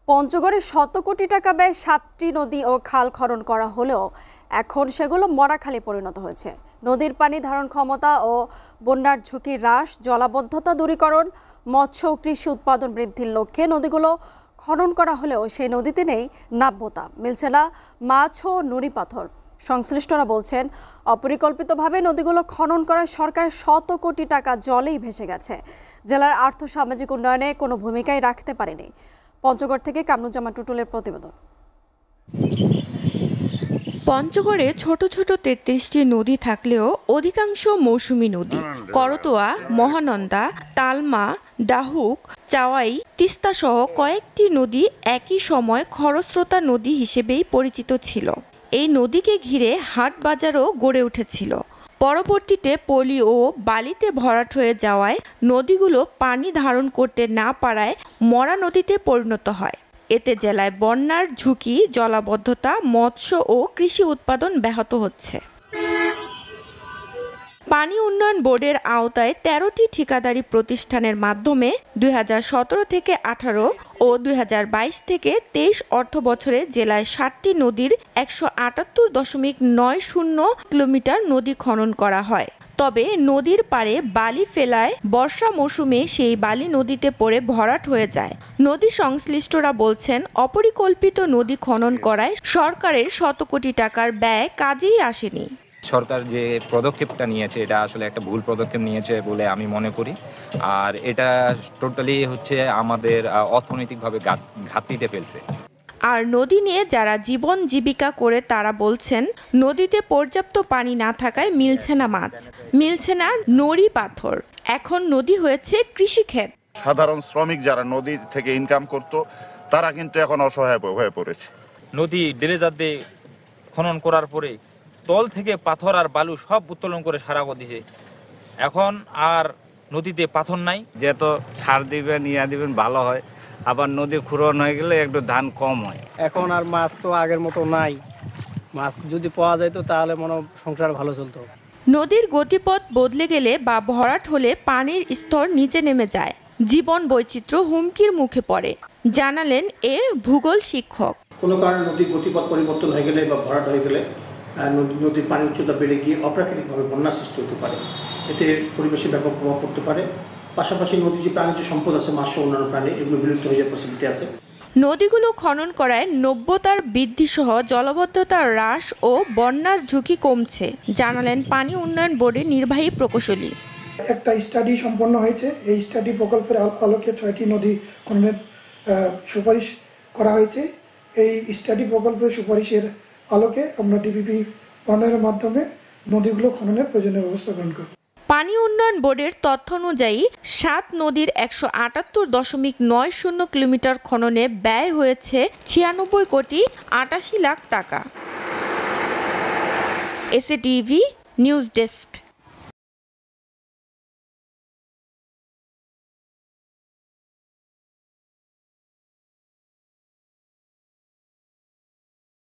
পঞ্চগড়ে শত কোটি টাকা ব্যয়ে ৭টি নদী ও খাল খনন করা হলেও এখন সেগুলো মরাখালে পরিণত হয়েছে। নদীর পানি ধারণ ক্ষমতা ও বন্যার ঝুঁকি হ্রাস, জলাবদ্ধতা দূরীকরণ, মৎস্য ও কৃষি উৎপাদন বৃদ্ধির লক্ষ্যে নদীগুলো খনন করা হলেও সেই নদীতে নেই নাব্যতা, মিলছে না মাছ ও নুড়ি পাথর। সংশ্লিষ্টরা বলছেন, অপরিকল্পিতভাবে নদীগুলো খনন করায় সরকারের শত কোটি টাকা জলেই ভেসে গেছে। জেলার আর্থ-সামাজিক উন্নয়নে কোনো ভূমিকাই রাখতে পারেনি। পঞ্চগড় থেকে কামরুজ্জামান টুটুলের প্রতিবেদন। পঞ্চগড়ে ছোট ছোট ৩৩টি নদী থাকলেও অধিকাংশ মৌসুমী নদী। করতোয়া, মহানন্দা, তালমা, ডাহুক, চাওয়াই, তিস্তা সহ কয়েকটি নদী একই সময় খরস্রোতা নদী হিসেবেই পরিচিত ছিল। এই নদীকে ঘিরে হাট বাজারও গড়ে উঠেছিল। পরবর্তীতে পলি ও বালিতে ভরাট হয়ে যাওয়ায় নদীগুলো পানি ধারণ করতে না পারায় মরা নদীতে পরিণত হয়। এতে জেলায় বন্যার ঝুঁকি, জলাবদ্ধতা, মৎস্য ও কৃষি উৎপাদন ব্যাহত হচ্ছে। পানি উন্নয়ন বোর্ডের আওতায় ১৩টি ঠিকাদারি প্রতিষ্ঠানের মাধ্যমে ২০১৭ থেকে ১৮ ও ২০২২ থেকে ২৩ অর্থ বছরে জেলায় ৭টি নদীর ১৭৮.৯০ কিলোমিটার নদী খনন করা হয়। তবে নদীর পাড়ে বালি ফেলায় বর্ষা মৌসুমে সেই বালি নদীতে পড়ে ভরাট হয়ে যায়। নদী সংশ্লিষ্টরা বলছেন, অপরিকল্পিত নদী খনন করায় সরকারের শত কোটি টাকার ব্যয় কাজেই আসেনি। সরকার যে পদক্ষেপটা নিয়েছে এটা আসলে একটা ভুল পদক্ষেপ নিয়েছে বলে আমি মনে করি। আর এটা টোটালি আমাদের অর্থনৈতিকভাবে ঘাটতিতে ফেলছে। আর নদী নিয়ে যারা জীবন জীবিকা করে তারা বলছেন, নদীতে পর্যাপ্ত পানি না থাকায় মিলছে না মাছ, মিলছে না নুড়ি পাথর। এখন নদী হয়েছে কৃষিক্ষেত। সাধারণ শ্রমিক যারা নদী থেকে ইনকাম করত তারা কিন্তু এখন অসহায় হয়ে পড়েছে। নদী ড্রেজার দিয়ে খনন করার পরে তল থেকে পাথর আর বালু সব উত্তোলন করে সারা করে দিছে। এখন আর নদীতে পাথর নাই। যেহেতু সার দিবেন দিবেন ভালো হয়, আবার নদী খুঁড়ন হয়ে গেলে একটু ধান কম হয়। এখন আর মাছ তো আগের মতো নাই। মাছ যদি পাওয়া যেত তাহলে সংসার ভালো চলতো। নদীর গতিপথ বদলে গেলে বা ভরাট হলে পানির স্তর নিচে নেমে যায়, জীবন বৈচিত্র্য হুমকির মুখে পড়ে, জানালেন এ ভূগোল শিক্ষক। কোনো কারণে নদীর গতিপথ পরিবর্তন হয়ে গেলে বা ভরাট হয়ে গেলে নদীর পানির উচ্চতা বেড়ে গিয়ে অপ্রাকৃতিকভাবে বন্যা সৃষ্টি হতে পারে। এতে পরিবেশে ব্যাপক প্রভাব পড়তে পারে। পাশাপাশি নদীর যে প্রাণীজ সম্পদ আছে, মাছ ও অন্যান্য প্রাণী, এগুলো বিলুপ্ত হয়ে যাওয়ার পসিবিলিটি আছে। নদীগুলো খনন করায় নব্যতার বৃদ্ধি সহ জলাবদ্ধতার হ্রাস ও বন্যার ঝুঁকি কমছে, জানালেন পানি উন্নয়ন বোর্ডের নির্বাহী প্রকৌশলী। একটা স্টাডি সম্পন্ন হয়েছে। এই স্টাডি প্রকল্পের আলোকে ৬টি নদী খননের সুপারিশ করা হয়েছে। এই স্টাডি প্রকল্পের সুপারিশের আলোকে আমরা ডিপিপি প্রণয়নের মাধ্যমে নদীগুলো খননের প্রয়োজনীয় ব্যবস্থা গ্রহণ করব। পানি উন্নয়ন বোর্ডের তথ্য অনুযায়ী ৭ নদীর ১৭৮.৯০ কিলোমিটার খননে ব্যয় হয়েছে ৯৬,৮৮,০০,০০০ টাকা। SATV news desk.